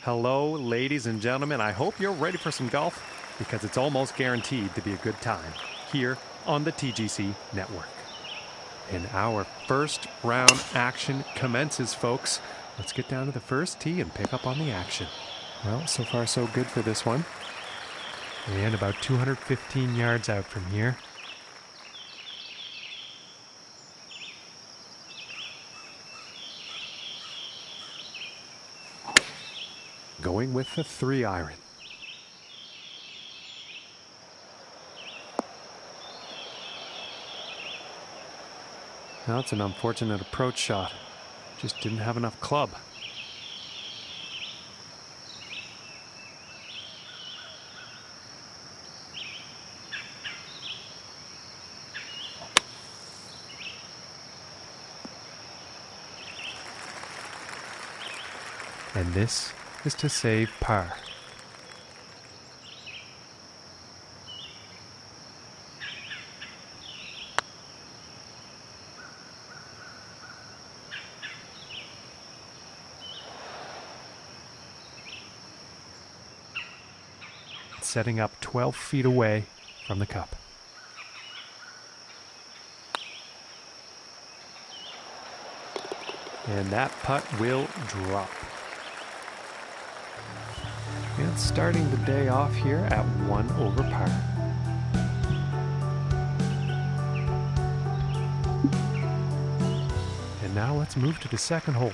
Hello, ladies and gentlemen. I hope you're ready for some golf because it's almost guaranteed to be a good time here on the TGC network. And our first round action commences, folks. Let's get down to the first tee and pick up on the action. Well, so far so good for this one. And about 215 yards out from here. Going with the 3-iron. Now it's an unfortunate approach shot. Just didn't have enough club. And this is to save par. Setting up 12 feet away from the cup. And that putt will drop. And starting the day off here at 1 over par. And now let's move to the second hole.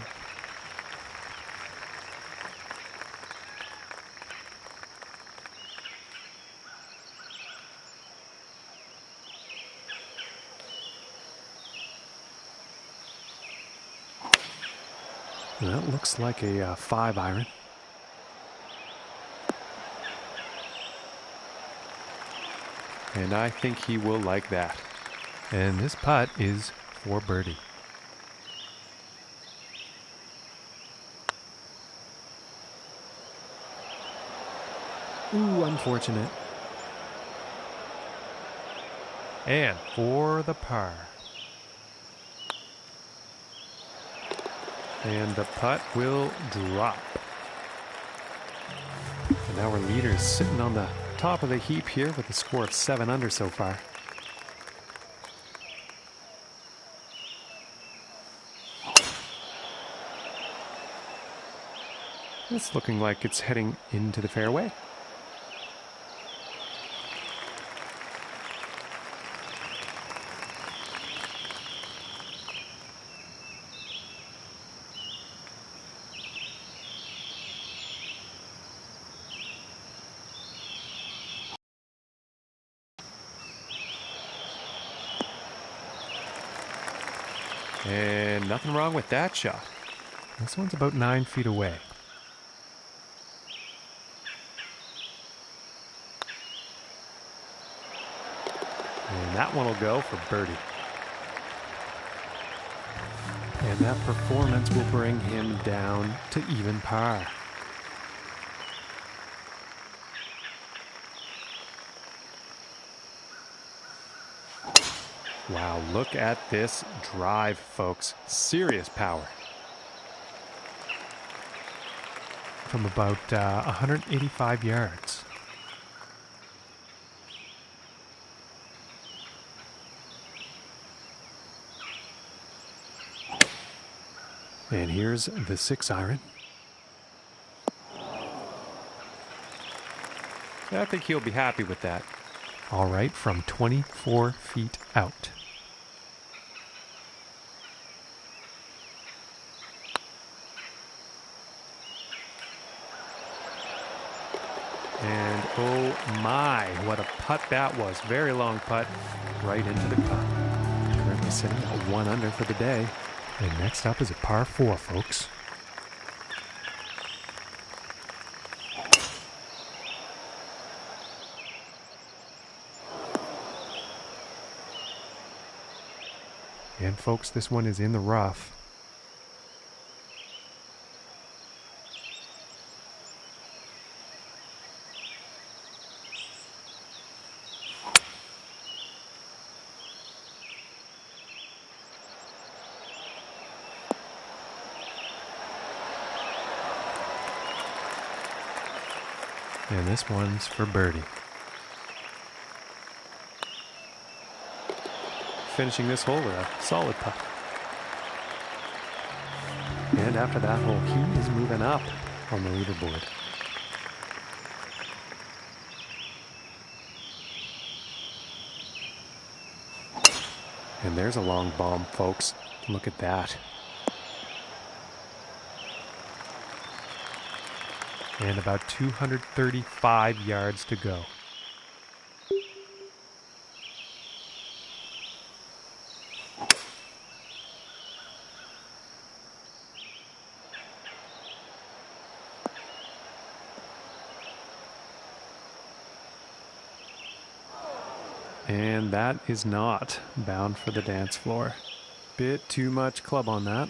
And that looks like a 5-iron. And I think he will like that. And this putt is for birdie. Ooh, unfortunate. And for the par. And the putt will drop. And our leader is sitting on the top of the heap here with a score of 7 under so far. It's looking like it's heading into the fairway. And nothing wrong with that shot. This one's about 9 feet away. And that one will go for birdie. And that performance will bring him down to even par. Wow, look at this drive, folks. Serious power. From about 185 yards. And here's the 6-iron. I think he'll be happy with that. All right, from 24 feet out. And oh my, what a putt that was. Very long putt right into the cup. Currently sitting at 1 under for the day. And next up is a par 4, folks. And folks, this one is in the rough. And this one's for birdie. Finishing this hole with a solid putt. And after that hole, he is moving up on the leaderboard. And there's a long bomb, folks. Look at that. And about 235 yards to go. And that is not bound for the dance floor. Bit too much club on that.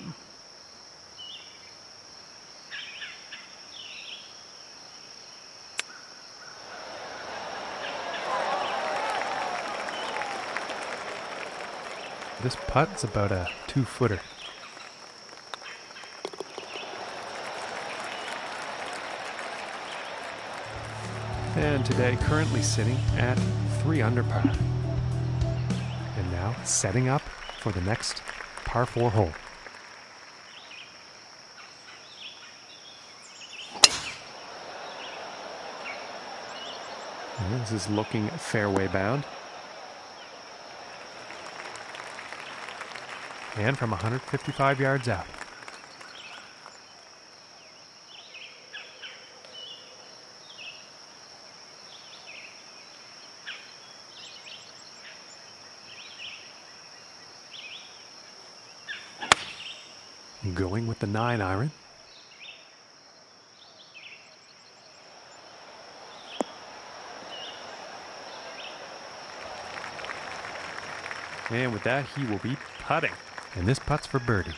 This putt's about a 2-footer. And today currently sitting at 3 under par. And now setting up for the next par 4 hole. And this is looking fairway bound. And from 155 yards out. Going with the 9-iron. And with that, he will be putting. And this putt's for birdie.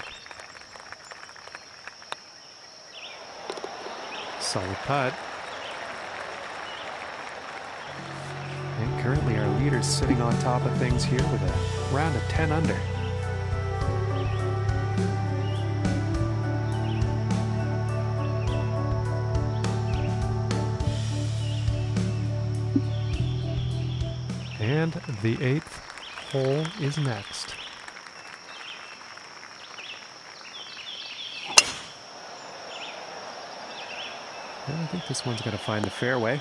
Solid putt. And currently our leader's sitting on top of things here with a round of 10 under. And the 8th hole is next. And I think this one's going to find the fairway.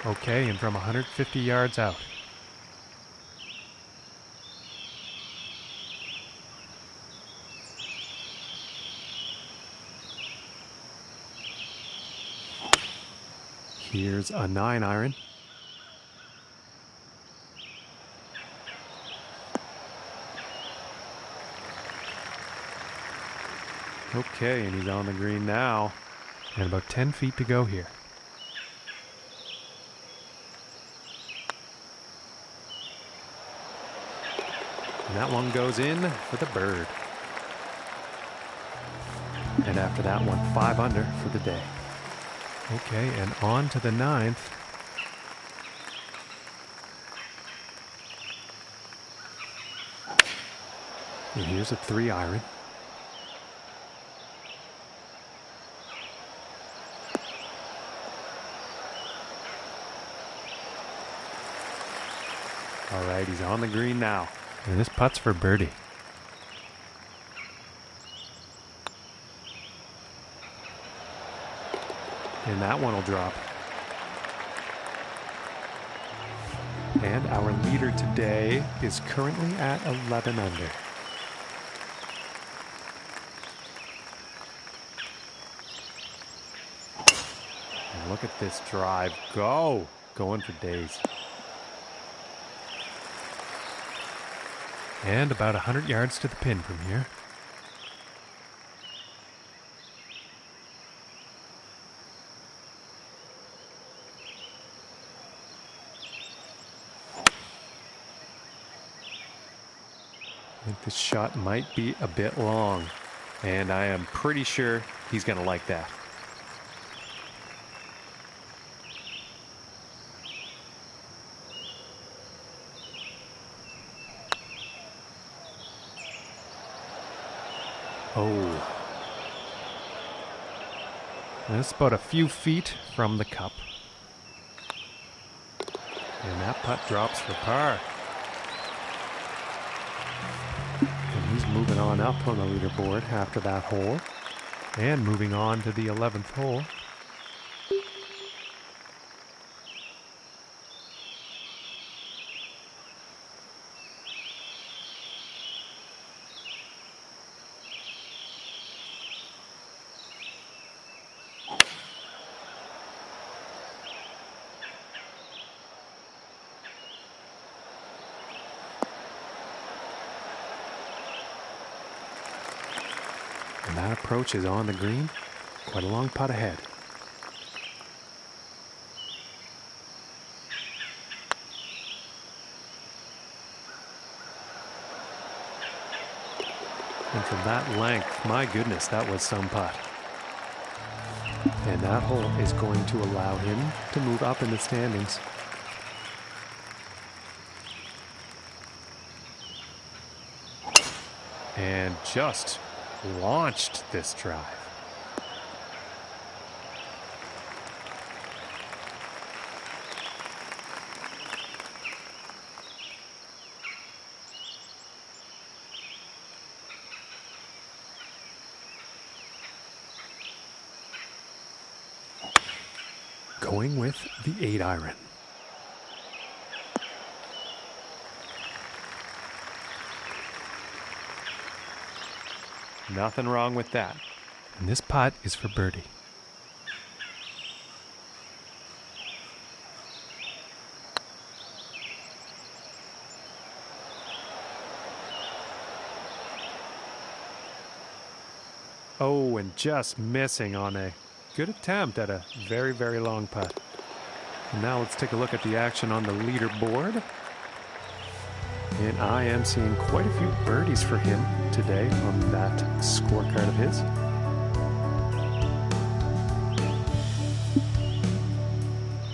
Okay, and from 150 yards out. Here's a 9-iron. Okay, and he's on the green now. And about 10 feet to go here. And that one goes in for the bird. And after that one, 5 under for the day. Okay, and on to the 9th. And here's a 3-iron. All right, he's on the green now. And this putt's for birdie. And that one will drop. And our leader today is currently at 11 under. And look at this drive go. Going for days. And about 100 yards to the pin from here. I think this shot might be a bit long, and I am pretty sure he's going to like that. Oh. And it's about a few feet from the cup. And that putt drops for par. And he's moving on up on the leaderboard after that hole. And moving on to the 11th hole. And that approach is on the green. Quite a long putt ahead. And from that length, my goodness, that was some putt. And that hole is going to allow him to move up in the standings. And just launched this drive. Going with the 8-iron. Nothing wrong with that. And this putt is for birdie. Oh, and just missing on a good attempt at a very, very long putt. And now let's take a look at the action on the leaderboard. And I am seeing quite a few birdies for him today on that scorecard of his.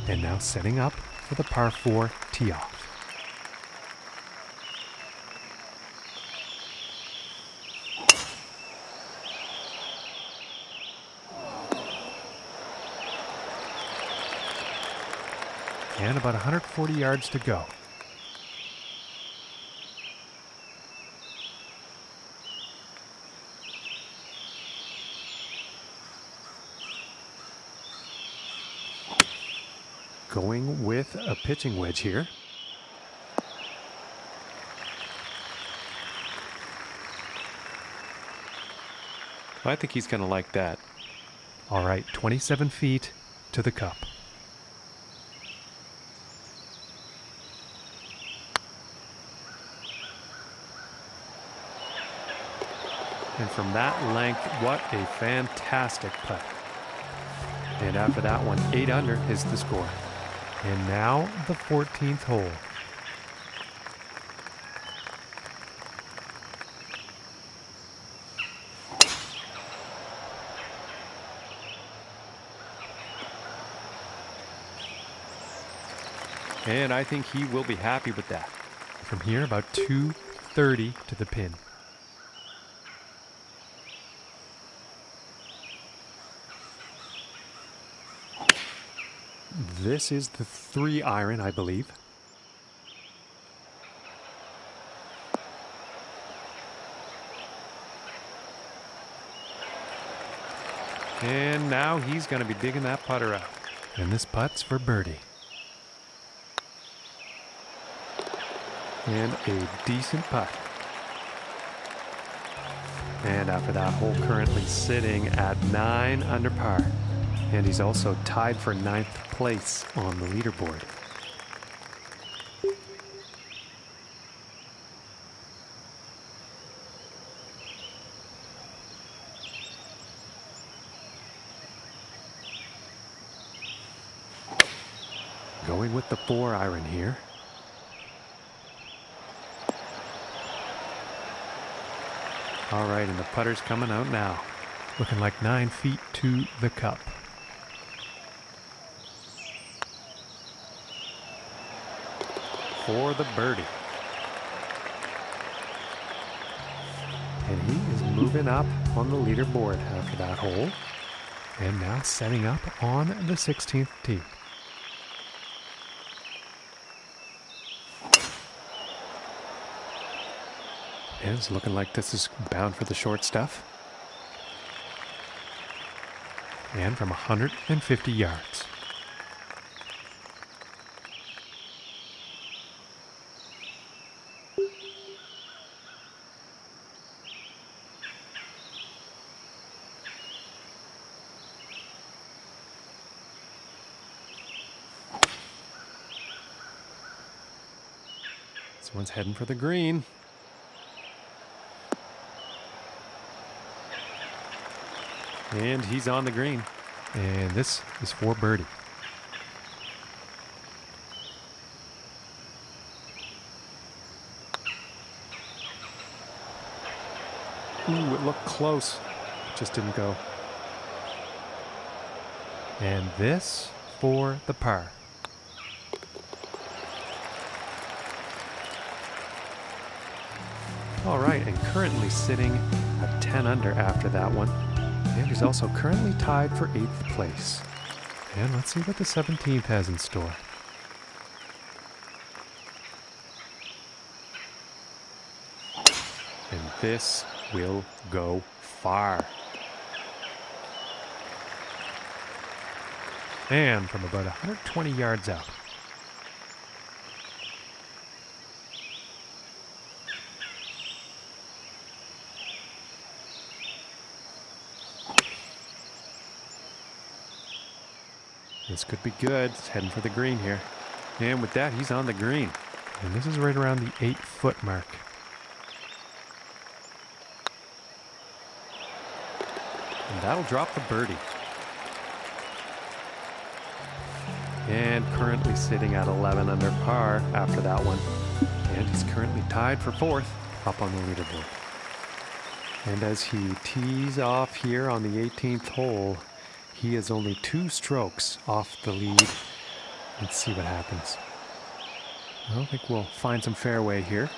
And now setting up for the par 4 tee off. And about 140 yards to go. Going with a pitching wedge here. I think he's going to like that. All right, 27 feet to the cup. And from that length, what a fantastic putt. And after that one, 8 under is the score. And now the 14th hole. And I think he will be happy with that. From here, about 230 to the pin. This is the 3-iron, I believe. And now he's going to be digging that putter out. And this putt's for birdie. And a decent putt. And after that hole, currently sitting at 9 under par. And he's also tied for 9th place on the leaderboard. Going with the 4-iron here. All right, and the putter's coming out now. Looking like 9 feet to the cup. For the birdie. And he is moving up on the leaderboard after that hole. And now setting up on the 16th tee. And it's looking like this is bound for the short stuff. And from 150 yards. This one's heading for the green. And he's on the green. And this is for birdie. Ooh, it looked close. Just didn't go. And this for the par. All right, and currently sitting at 10 under after that one. And he's also currently tied for 8th place. And let's see what the 17th has in store. And this will go far. And from about 120 yards out. This could be good. It's heading for the green here. And with that, he's on the green. And this is right around the 8-foot mark. And that'll drop the birdie. And currently sitting at 11 under par after that one. And he's currently tied for 4th up on the leaderboard. And as he tees off here on the 18th hole, he is only 2 strokes off the lead. Let's see what happens. I don't think we'll find some fairway here.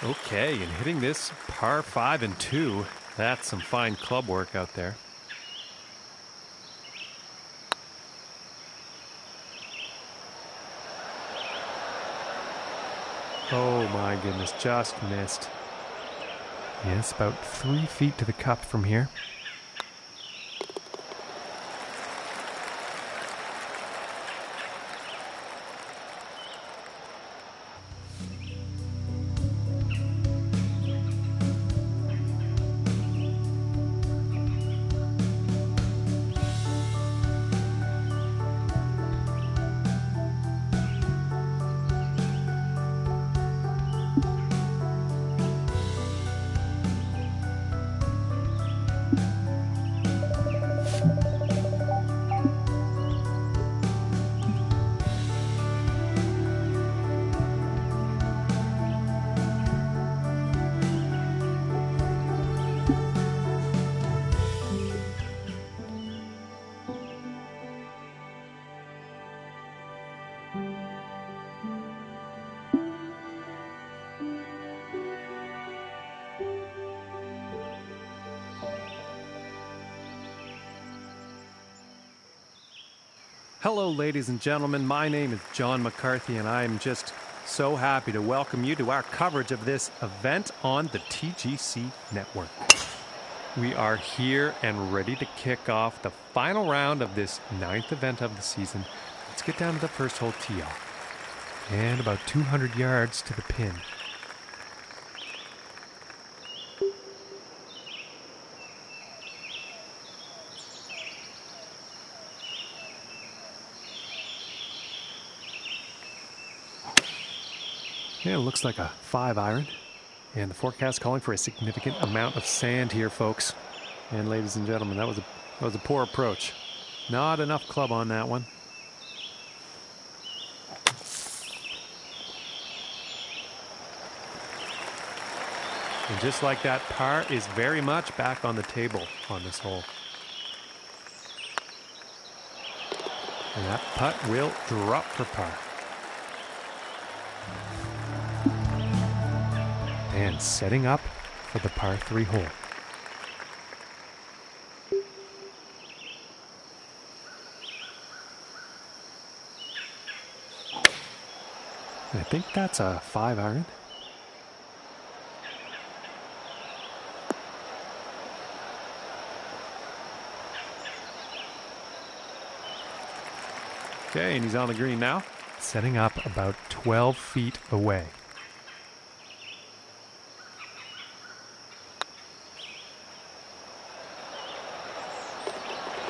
Okay, and hitting this par 5 and 2, that's some fine club work out there. Oh my goodness, just missed. Yes, about 3 feet to the cup from here. Hello, ladies and gentlemen. My name is John McCarthy, and I'm just so happy to welcome you to our coverage of this event on the TGC network. We are here and ready to kick off the final round of this 9th event of the season. Let's get down to the first hole tee off. And about 200 yards to the pin. Yeah, it looks like a 5-iron. And the forecast calling for a significant amount of sand here, folks. And ladies and gentlemen, that was a poor approach. Not enough club on that one. And just like that, par is very much back on the table on this hole. And that putt will drop for par. And setting up for the par 3 hole. I think that's a 5-iron. Okay, and he's on the green now. Setting up about 12 feet away.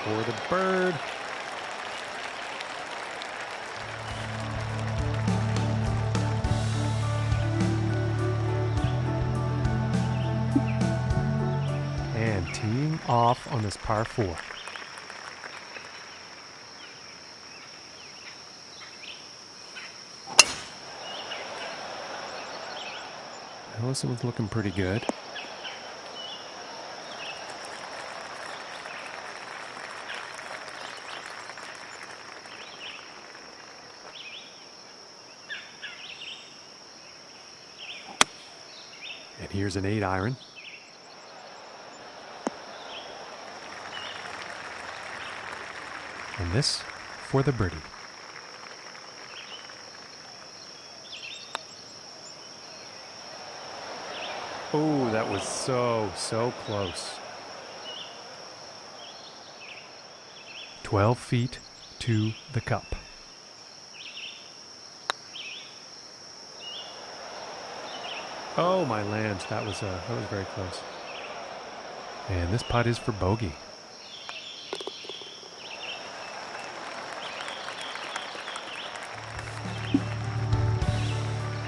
For the bird. And teeing off on this par 4. This one's looking pretty good. And here's an 8-iron. And this for the birdie. Oh, that was so close. 12 feet to the cup. Oh, my land. That was very close. And this putt is for bogey.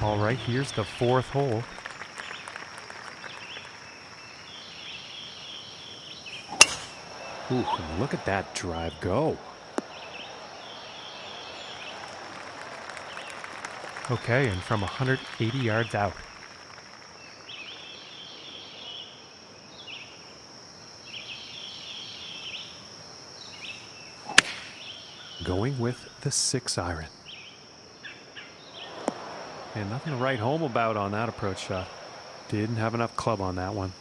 All right, here's the 4th hole. Ooh, look at that drive go. Okay, and from 180 yards out. Going with the 6-iron. And nothing to write home about on that approach shot. Didn't have enough club on that one.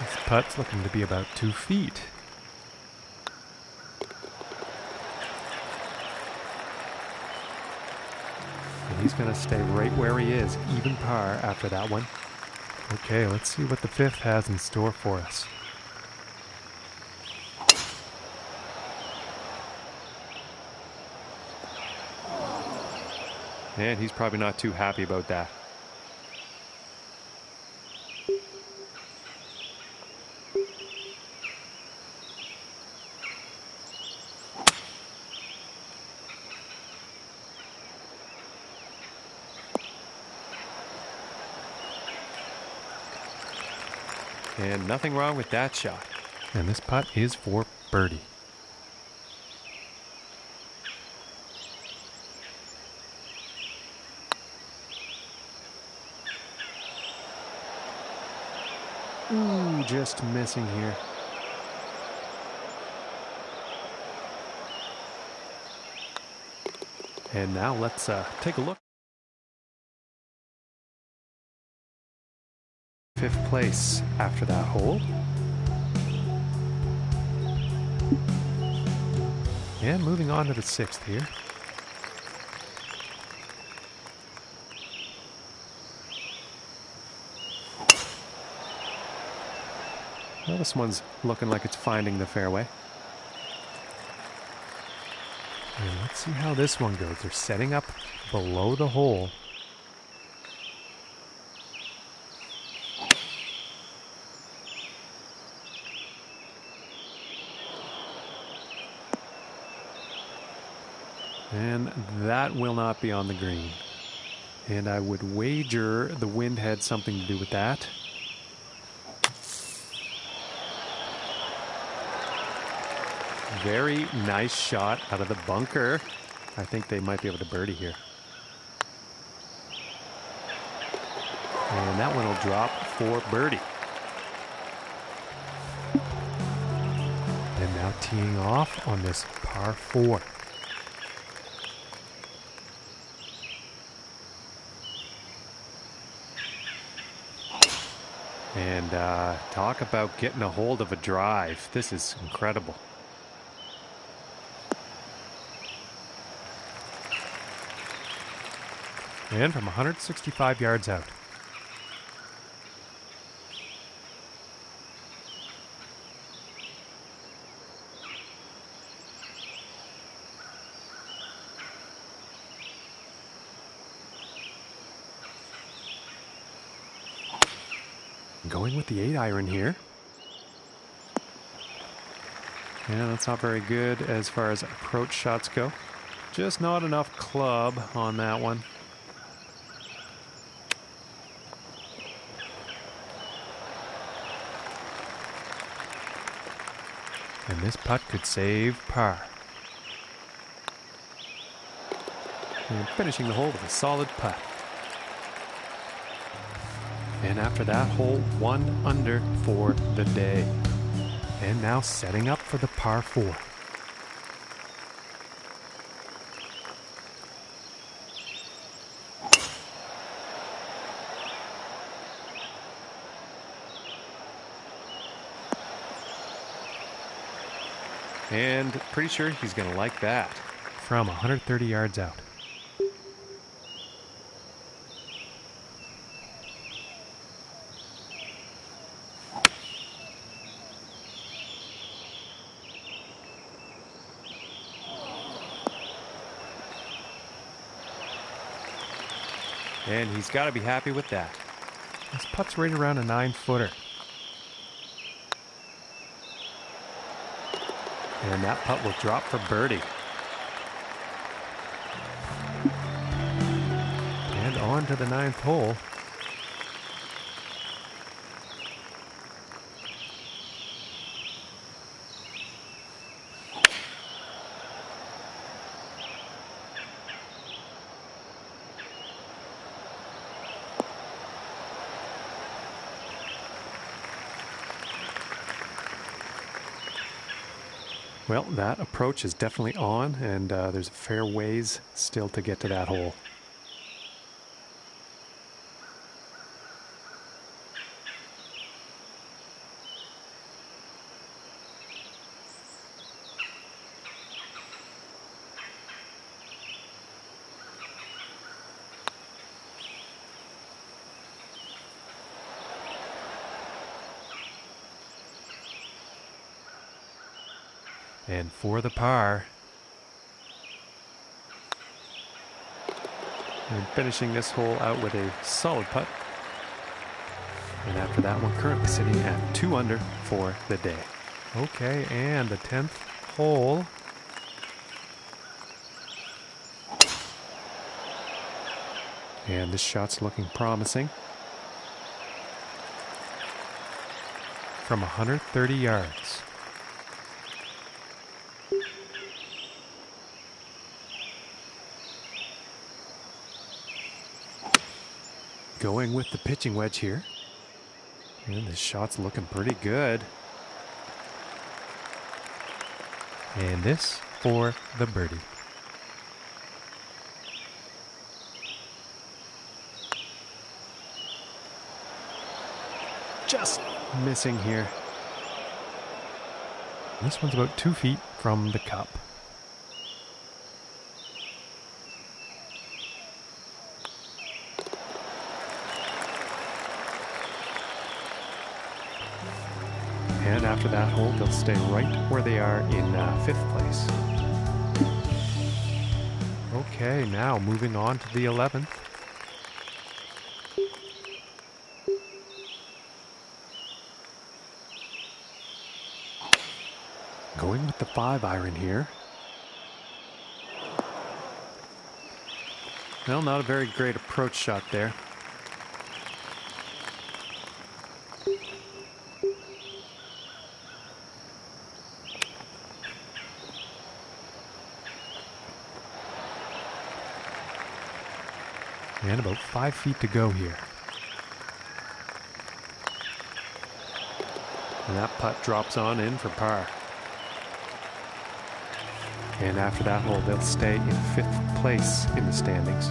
This putt's looking to be about 2 feet. And he's going to stay right where he is, even par after that one. Okay, let's see what the 5th has in store for us. And he's probably not too happy about that. And nothing wrong with that shot. And this putt is for birdie. Ooh, just missing here. And now let's take a look. 5th place after that hole. And moving on to the 6th here. Well, this one's looking like it's finding the fairway. And let's see how this one goes. They're setting up below the hole. And that will not be on the green. And I would wager the wind had something to do with that. Very nice shot out of the bunker. I think they might be able to birdie here. And that one will drop for birdie. And now teeing off on this par 4. And talk about getting a hold of a drive. This is incredible. And from 165 yards out. Going with the 8-iron here. Yeah, that's not very good as far as approach shots go. Just not enough club on that one. And this putt could save par. And finishing the hole with a solid putt. And after that hole, 1 under for the day. And now setting up for the par 4. And pretty sure he's going to like that. From 130 yards out. And he's got to be happy with that. This putt's right around a 9-footer. And that putt will drop for birdie. And on to the 9th hole. Well, that approach is definitely on, and there's a fair ways still to get to that hole. And for the par. And finishing this hole out with a solid putt. And after that one, currently sitting at 2 under for the day. Okay, and the 10th hole. And this shot's looking promising. From 130 yards. Going with the pitching wedge here. And this shot's looking pretty good. And this for the birdie. Just missing here. This one's about 2 feet from the cup. And after that hole, they'll stay right where they are in 5th place. Okay, now moving on to the 11th. Going with the 5-iron here. Well, not a very great approach shot there. And about 5 feet to go here. And that putt drops on in for par. And after that hole, they'll stay in 5th place in the standings.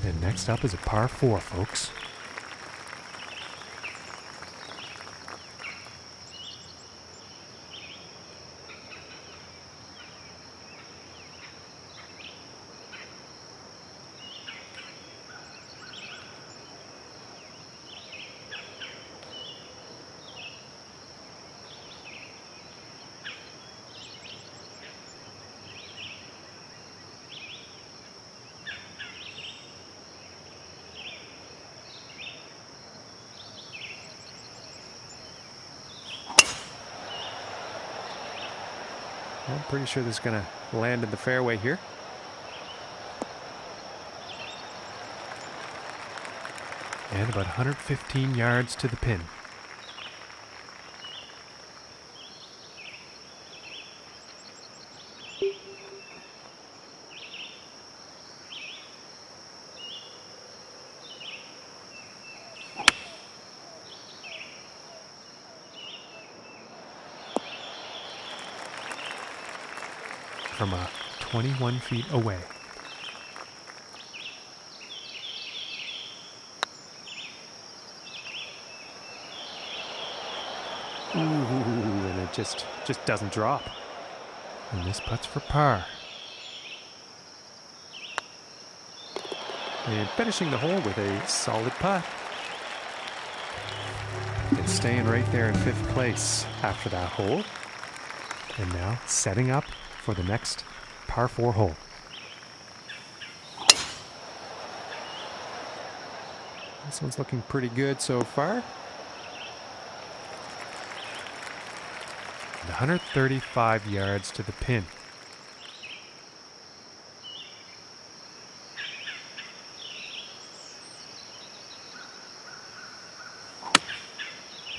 And next up is a par 4, folks. I'm pretty sure this is going to land in the fairway here. And about 115 yards to the pin. From 21 feet away. Ooh, and it just doesn't drop. And this putt's for par. And finishing the hole with a solid putt. And staying right there in 5th place after that hole. And now setting up for the next par 4 hole. This one's looking pretty good so far. 135 yards to the pin.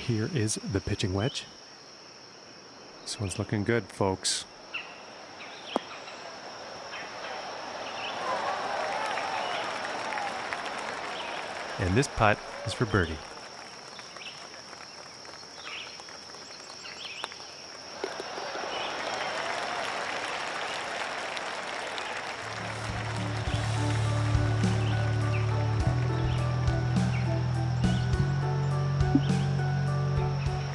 Here is the pitching wedge. This one's looking good, folks. And this putt is for birdie.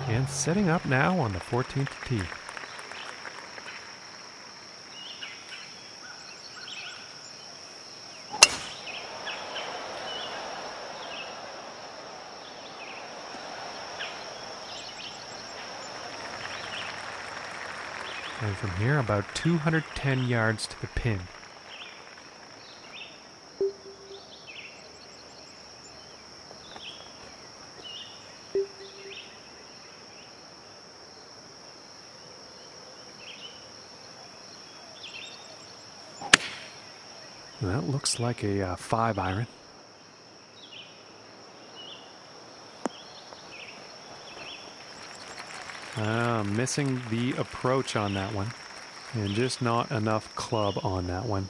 And setting up now on the 14th tee. And from here, about 210 yards to the pin. And that looks like a 5 iron. Missing the approach on that one. And just not enough club on that one.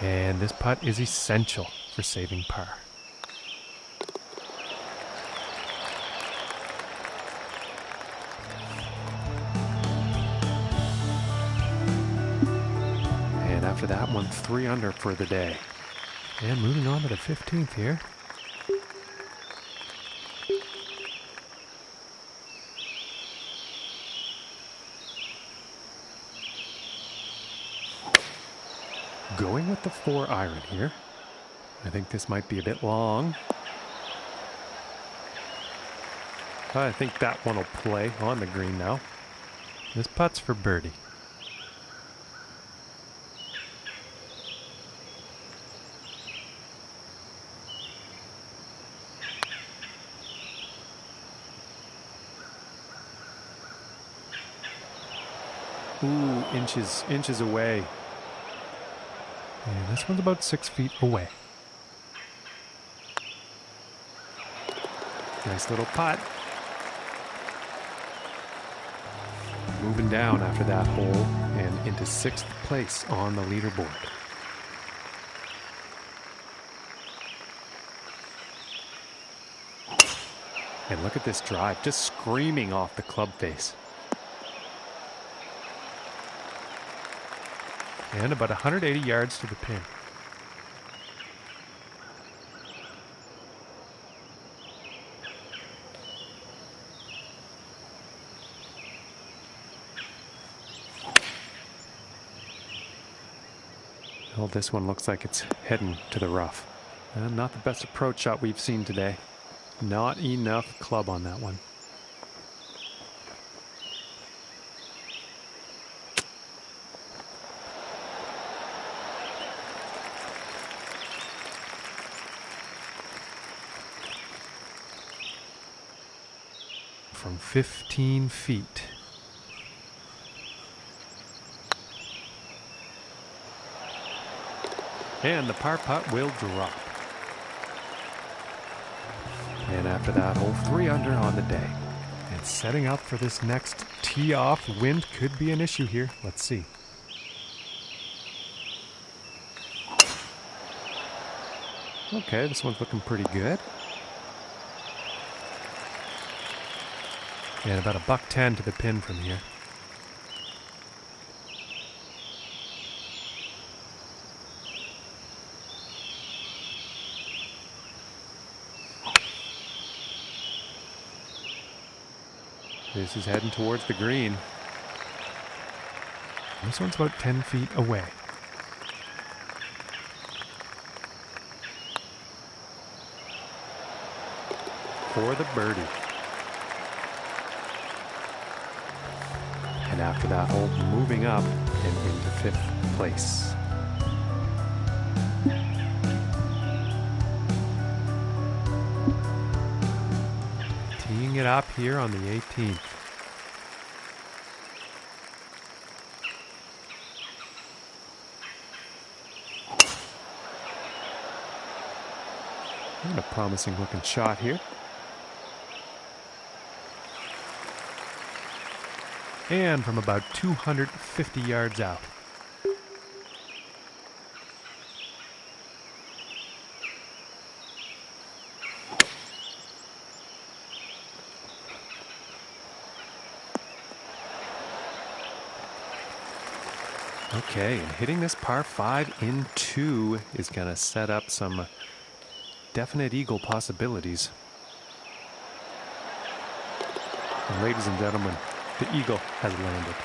And this putt is essential for saving par. And after that one, 3 under for the day. And moving on to the 15th here. Going with the 4 iron here. I think this might be a bit long. I think that one will play on the green now. This putt's for birdie. Ooh, inches away. And this one's about 6 feet away. Nice little putt. Moving down after that hole and into 6th place on the leaderboard. And look at this drive, just screaming off the club face. And about 180 yards to the pin. Well, this one looks like it's heading to the rough. And not the best approach shot we've seen today. Not enough club on that one. From 15 feet. And the par putt will drop. And after that hole, 3 under on the day. And setting up for this next tee off. Wind could be an issue here. Let's see. Okay, this one's looking pretty good. And about $110 to the pin from here. This is heading towards the green. This one's about 10 feet away. For the birdie. And after that hole, moving up and into 5th place. Teeing it up here on the 18th. And a promising looking shot here. And from about 250 yards out. Okay, and hitting this par 5 in 2 is going to set up some definite eagle possibilities. And ladies and gentlemen, the eagle has landed.